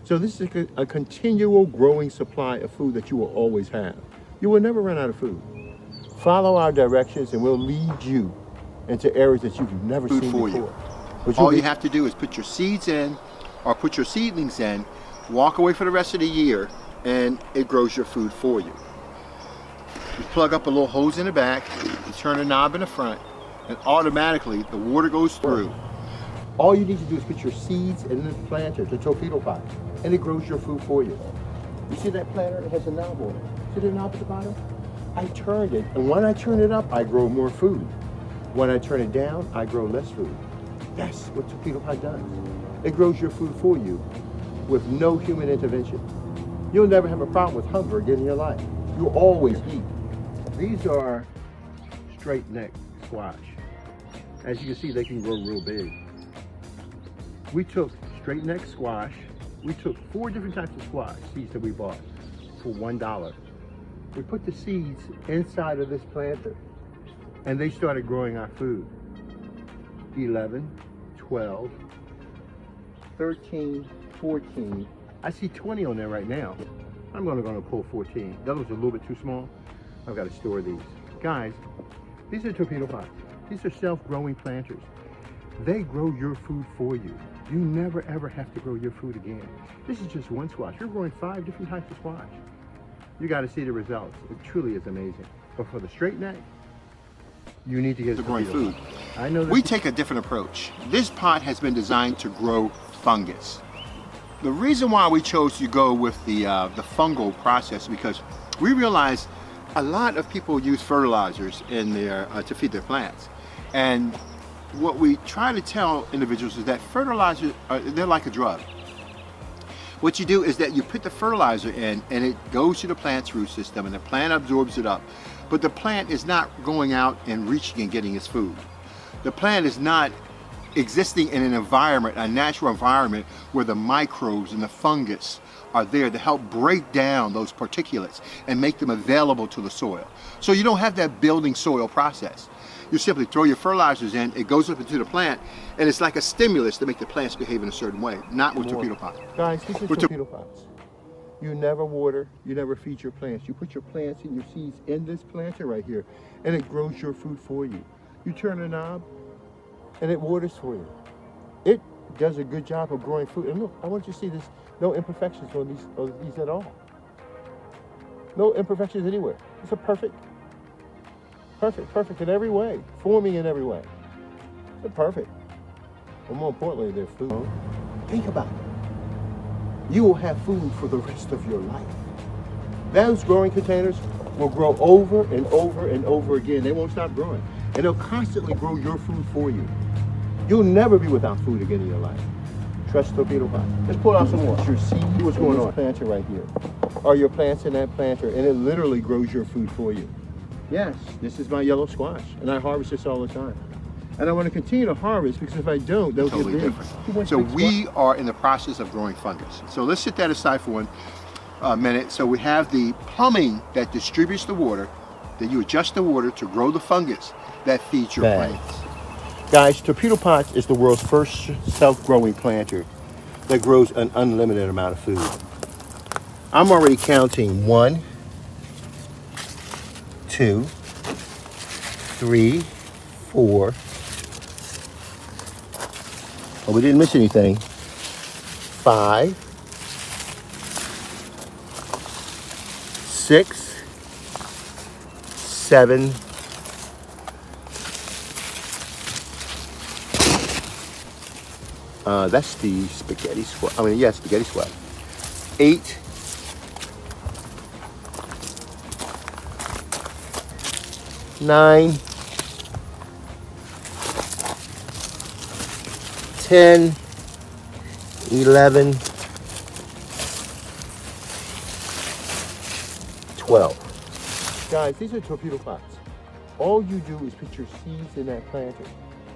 So this is a continual growing supply of food that you will always have. You will never run out of food. Follow our directions and we'll lead you into areas that you've never seen before. All you have to do is put your seeds in or put your seedlings in, walk away for the rest of the year, and it grows your food for you. You plug up a little hose in the back, you turn a knob in the front, and automatically the water goes through. All you need to do is put your seeds in the planter, the Torpedopot, and it grows your food for you. You see that planter? It has a knob on it. See the knob at the bottom? I turned it, and when I turn it up, I grow more food. When I turn it down, I grow less food. That's what Torpedopot does. It grows your food for you with no human intervention. You'll never have a problem with hunger again in your life. You'll always eat. These are straight neck squash. As you can see, they can grow real big. We took straight neck squash. We took 4 different types of squash seeds that we bought for $1. We put the seeds inside of this planter and they started growing our food. 11, 12, 13, 14. I see 20 on there right now. I'm gonna pull 14. That was a little bit too small. I've got to store these. Guys, these are Torpedopots. These are self-growing planters. They grow your food for you. You never ever have to grow your food again. This is just one squash. You're growing 5 different types of squash. You got to see the results. It truly is amazing. But for the straight neck, you need to get growing food. I know we take a different approach. This pot has been designed to grow fungus. The reason why we chose to go with the fungal process is because we realize a lot of people use fertilizers in their to feed their plants, and what we try to tell individuals is that fertilizers they're like a drug. What you do is that you put the fertilizer in and it goes to the plant's root system and the plant absorbs it up, but the plant is not going out and reaching and getting its food. The plant is not existing in an environment, a natural environment, where the microbes and the fungus are there to help break down those particulates and make them available to the soil. So you don't have that building soil process. You simply throw your fertilizers in, it goes up into the plant, and it's like a stimulus to make the plants behave in a certain way, not with Torpedopots. Guys, these are Torpedopots. You never water, you never feed your plants. You put your plants and your seeds in this planter right here, and it grows your food for you. You turn a knob, and it waters for you. It does a good job of growing food. And look, I want you to see this, no imperfections on these at all. No imperfections anywhere. It's a perfect in every way, forming in every way. They're perfect. But more importantly, they're food. Think about it. You will have food for the rest of your life. Those growing containers will grow over and over and over again. They won't stop growing. And they'll constantly grow your food for you. You'll never be without food again in your life. Trust Torpedopot. Let's pull out some more. Your seed, see what's going on. Planter right here. Are your plants in that planter, and it literally grows your food for you. Yes, this is my yellow squash, and I harvest this all the time. And I want to continue to harvest because if I don't, they'll get big. Different. So we are in the process of growing fungus. So let's set that aside for 1 minute. So we have the plumbing that distributes the water, that you adjust the water to grow the fungus that feeds your plants. Guys, Torpedopot is the world's first self-growing planter that grows an unlimited amount of food. I'm already counting 1, 2, 3, 4. Oh, we didn't miss anything. 5, 6, 7. That's the spaghetti squad. I mean, yeah, spaghetti squad. 8. 9, 10, 11, 12. Guys, these are Torpedopots. All you do is put your seeds in that planter,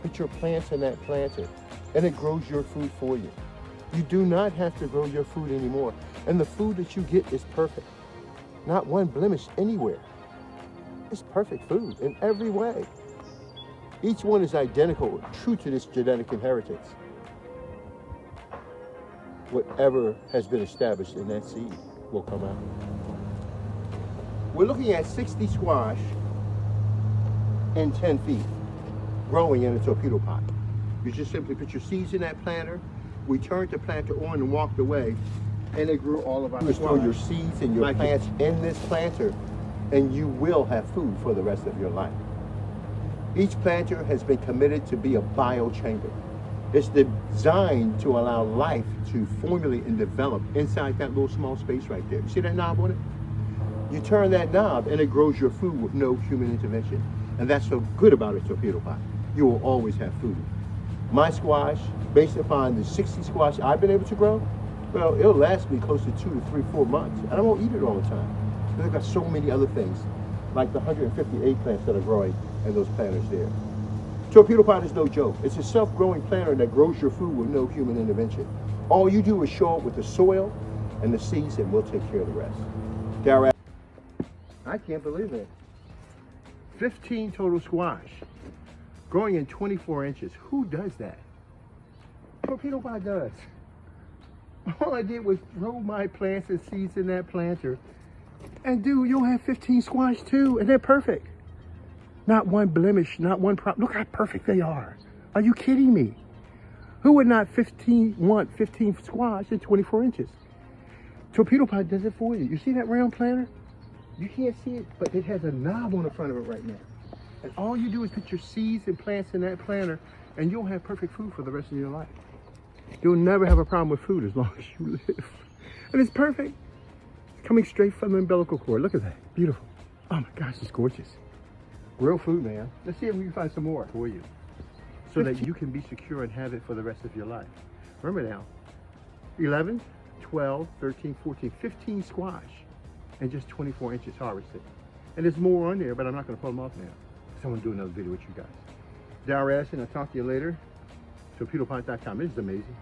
put your plants in that planter, and it grows your food for you. You do not have to grow your food anymore. And the food that you get is perfect. Not one blemish anywhere. It's perfect food in every way. Each one is identical, true to this genetic inheritance. whatever has been established in that seed will come out. We're looking at 60 squash in 10 feet growing in a torpedo pot. You just simply put your seeds in that planter. We turned the planter on and walked away, and it grew all of our squash. Throw your seeds and your plants in this planter, and you will have food for the rest of your life. Each planter has been committed to be a biochamber. It's designed to allow life to formulate and develop inside that little small space right there. You see that knob on it? You turn that knob and it grows your food with no human intervention. And that's so good about a torpedo pot. You will always have food. My squash, based upon the 60 squash I've been able to grow, well, it'll last me close to 2 to 3, 4 months. And I won't eat it all the time. Because I've got so many other things, like the 150 eggplants that are growing in those planters there. Torpedo pot is no joke. It's a self-growing planter that grows your food with no human intervention. All you do is show up with the soil and the seeds, and we'll take care of the rest. Darrell, I can't believe it. 15 total squash, growing in 24 inches. Who does that? Torpedo pot does. All I did was throw my plants and seeds in that planter, and dude, you'll have 15 squash too, and they're perfect. Not one blemish, not one problem. Look how perfect they are. Are you kidding me? Who would not want 15 squash in 24 inches? Torpedo pot does it for you. You see that round planter? You can't see it, but it has a knob on the front of it right now. And all you do is put your seeds and plants in that planter, and you'll have perfect food for the rest of your life. You'll never have a problem with food as long as you live. And it's perfect. It's coming straight from the umbilical cord. Look at that. Beautiful. Oh my gosh, it's gorgeous. Real food, man. Let's see if we can find some more for you, so that you can be secure and have it for the rest of your life. Remember now, 11, 12, 13, 14, 15 squash, and just 24 inches harvested. And there's more on there, but I'm not going to pull them off now. So I'm going to do another video with you guys. Darrell, and I'll talk to you later. Torpedopot.com. This is amazing.